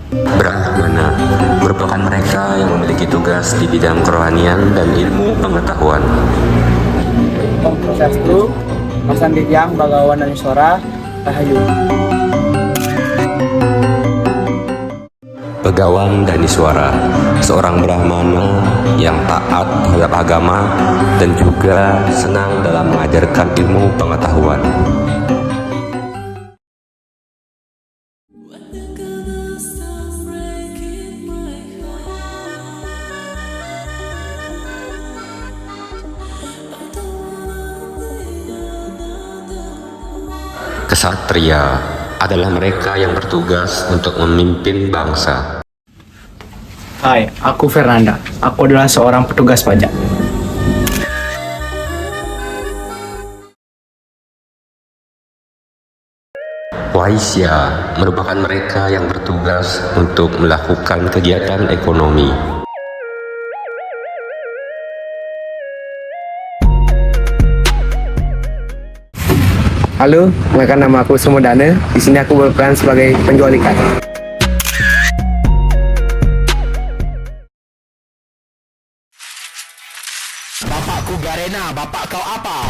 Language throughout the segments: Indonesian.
Brahmana merupakan mereka yang memiliki tugas di bidang kerohanian dan ilmu pengetahuan. Om Swastiastu, Pasandityang Bagawan Aniswara, Rahayu. Begawan Daniswara, seorang Brahmana yang taat terhadap agama dan juga senang dalam mengajarkan ilmu pengetahuan. Kesatria adalah mereka yang bertugas untuk memimpin bangsa. Hai, aku Fernanda. Aku adalah seorang petugas pajak. Waisya merupakan mereka yang bertugas untuk melakukan kegiatan ekonomi. Halo, kenalkan nama aku Sumodana. Di sini aku berperan sebagai penjual ikan. Bapakku Garena, bapak kau apa?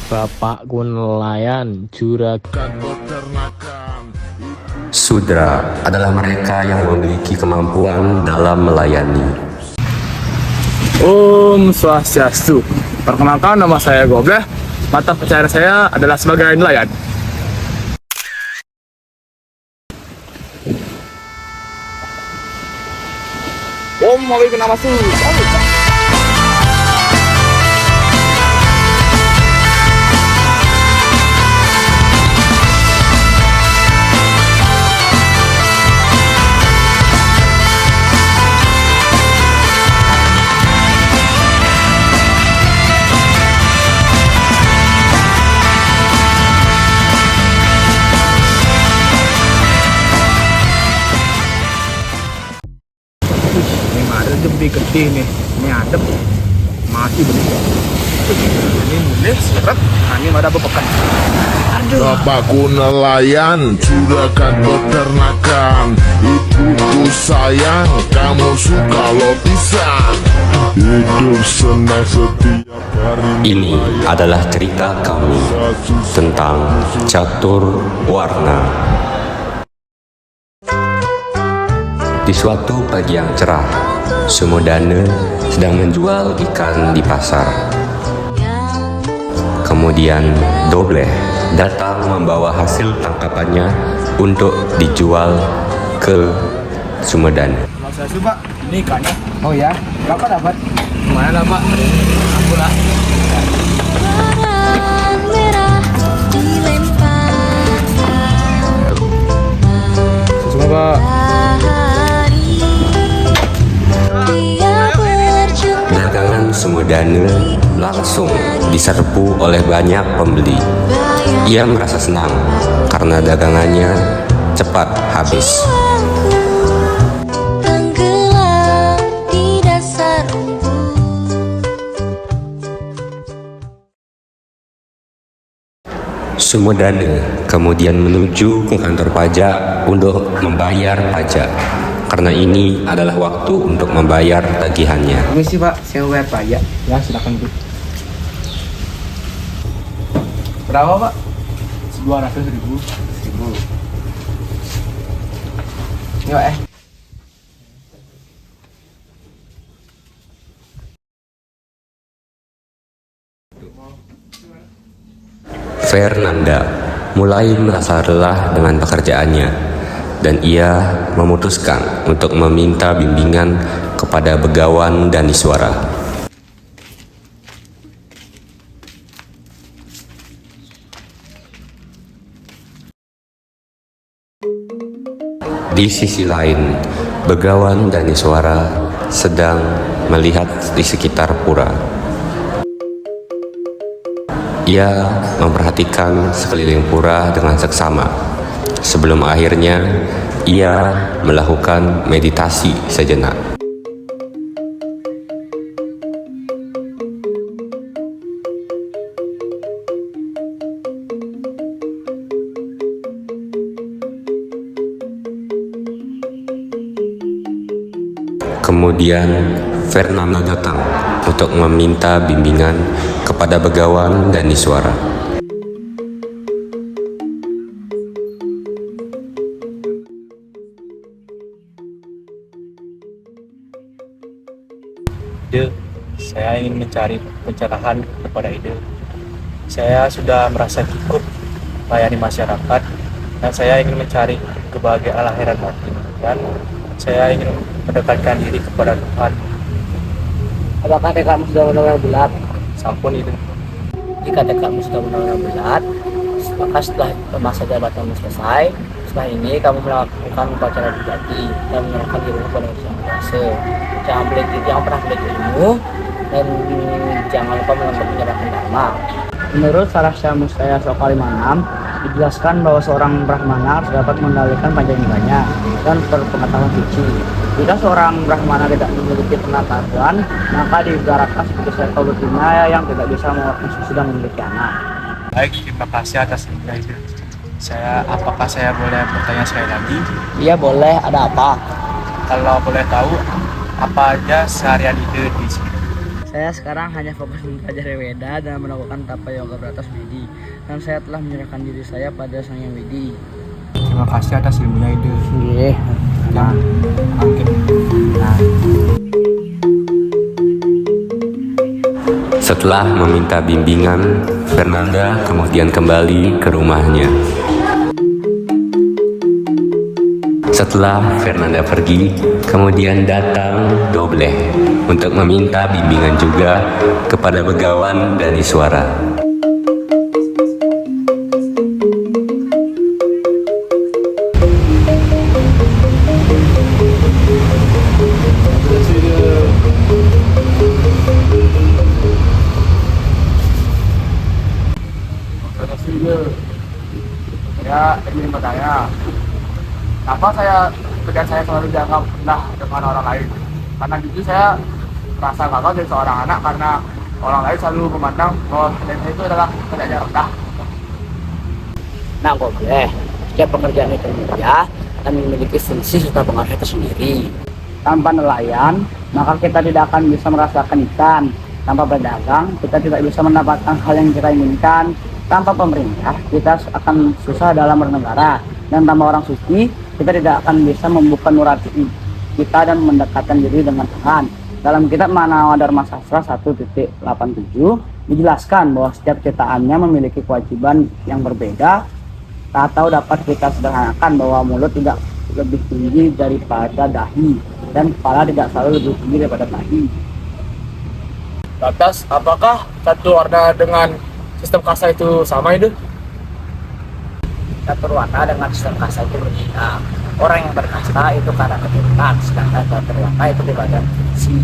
Bapakku nelayan, juragan Sudra adalah mereka yang memiliki kemampuan dalam melayani. Om Swastiastu. Perkenalkan, nama saya Gobleh. Mata pencaharian saya adalah sebagai nelayan. Om Wabi Namasu. Ini ada lebih gede nih. Ini adem. Masih benih. Ini mulai seret. Ini ada bepekan. Aduh. Bapakku nelayan, juragan peternakan. Ibuku sayang, kamu suka lotisan. Hidup senang setiap hari. Ini adalah cerita kami tentang catur warna. Di suatu pagi yang cerah, Sumodana sedang menjual ikan di pasar. Kemudian Dobleh datang membawa hasil tangkapannya untuk dijual ke Sumodana. Saya coba ini ikannya. Oh ya, berapa dapat? Lumayan lah Pak. Aku lah. Semua Pak. Dagangan Sumodana langsung diserbu oleh banyak pembeli. Ia merasa senang karena dagangannya cepat habis. Sumodana kemudian menuju ke kantor pajak untuk membayar pajak, karena ini adalah waktu untuk membayar tagihannya. Permisi Pak, saya bayar pajak. Ya silakan Bu. Berapa Pak? 200.000. 1.000. Yuk Fernanda mulai merasa lelah dengan pekerjaannya dan ia memutuskan untuk meminta bimbingan kepada Begawan Daniswara. Di sisi lain, Begawan Daniswara sedang melihat di sekitar pura. Ia memperhatikan sekeliling pura dengan seksama. Sebelum akhirnya, ia melakukan meditasi sejenak. Kemudian Fernanda datang untuk meminta bimbingan kepada Begawan dan Iswara. Ide, saya ingin mencari pencerahan kepada Ide. Saya sudah merasa cukup melayani masyarakat dan saya ingin mencari kebahagiaan lahir dan batin, dan saya ingin mendekatkan diri kepada Tuhan. Apakah tekadmu sudah benar-benar bulat? Sampun Ide. Jika tekadmu sudah benar-benar bulat, maka setelah masa jabatanmu selesai, setelah ini kamu melakukan upacara dijati dan menyerahkan dirimu kepada Yang Maha Kuasa. Jangan pernah pelit ilmu dan jangan lupa menyerahkan dharma. Menurut Sarasya Mustaya Sloka 56, dijelaskan bahwa seorang Brahmana harus dapat mengendalikan pancaindranya dan berpengetahuan suci. Jika seorang Brahmana tidak memiliki pengetahuan, maka diibaratkan seperti seekor betina yang tidak bisa mengeluarkan susu dan memiliki anak. Baik, terima kasih atas ilmunya Ide. Apakah saya boleh bertanya sekali lagi? Iya boleh, ada apa? Kalau boleh tahu, apa aja seharian Ide di sini? Saya sekarang hanya fokus mempelajari Weda dan melakukan tapa yoga beratas Widi, dan saya telah menyerahkan diri saya pada Sang Yang Widi. Terima kasih atas ilmunya Ide. Iya. Mungkin. Setelah meminta bimbingan, Fernanda kemudian kembali ke rumahnya. Setelah Fernanda pergi, kemudian datang Dobleh untuk meminta bimbingan juga kepada Begawan dan Iswara. Saya ingin bertanya, kenapa kerjaan saya selalu dianggap rendah dengan orang lain? Karena jujur saya merasa gagal jadi seorang anak karena orang lain selalu memandang bahwa kerjaan saya itu adalah kerjaan rendah. Nah, boleh. Setiap pekerjaan itu berbeda dan memiliki fungsi serta pengaruh tersendiri. Tanpa nelayan, maka kita tidak akan bisa merasakan ikan. Tanpa berdagang, kita tidak bisa mendapatkan hal yang kita inginkan. Tanpa pemerintah, kita akan susah dalam bernegara. Dan tanpa orang suci, kita tidak akan bisa membuka nurani kita dan mendekatkan diri dengan Tuhan. Dalam kitab Manawa Dharma Sastra 1.87 dijelaskan bahwa setiap ciptaannya memiliki kewajiban yang berbeda, atau dapat kita sederhanakan bahwa mulut tidak lebih tinggi daripada dahi dan kepala tidak selalu lebih tinggi daripada dahi. Lantas, apakah satu warna dengan sistem kasta itu sama Ide? Catur warna dengan sistem kasta itu berbeda. Orang yang berkasta itu karena keturunan, sedangkan catur warna itu di badan fungsi.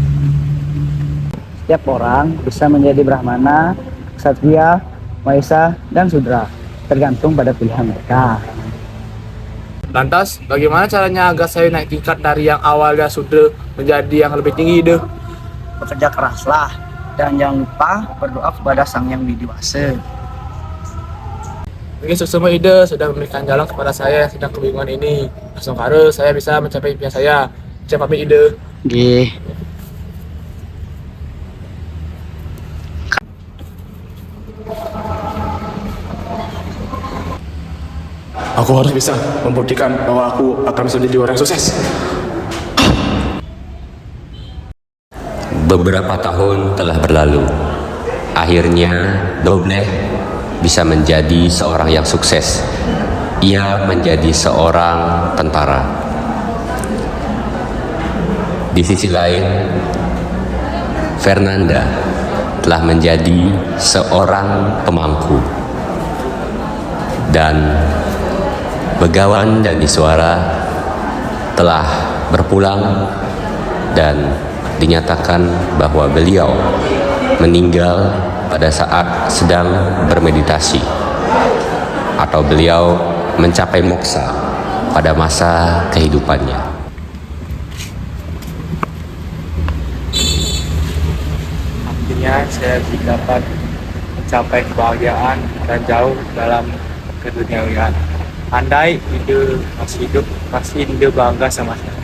Setiap orang bisa menjadi Brahmana, Ksatria, Waisa, dan Sudra, tergantung pada pilihan mereka. Lantas, bagaimana caranya agar saya naik tingkat dari yang awalnya Sudra menjadi yang lebih tinggi Ide? Bekerja keraslah, dan jangan lupa berdoa kepada Sang Yang Widi Wasa. Mungkin semua Ide sudah memberikan jalan kepada saya yang sedang kebingungan ini. Langsung harus saya bisa mencapai impian saya. Saya pamit Ide. Gih. Aku harus bisa membuktikan bahwa aku akan bisa menjadi orang yang sukses. Beberapa tahun telah berlalu. Akhirnya Dobleh bisa menjadi seorang yang sukses. Ia menjadi seorang tentara. Di sisi lain, Fernanda telah menjadi seorang pemangku. Dan Begawan dan Iswara telah berpulang dan dinyatakan bahwa beliau meninggal pada saat sedang bermeditasi, atau beliau mencapai moksa pada masa kehidupannya. Akhirnya saya dapat mencapai kebahagiaan dan jauh dalam keduniawian. Andai Ide masih hidup, pasti Ide bangga sama saya.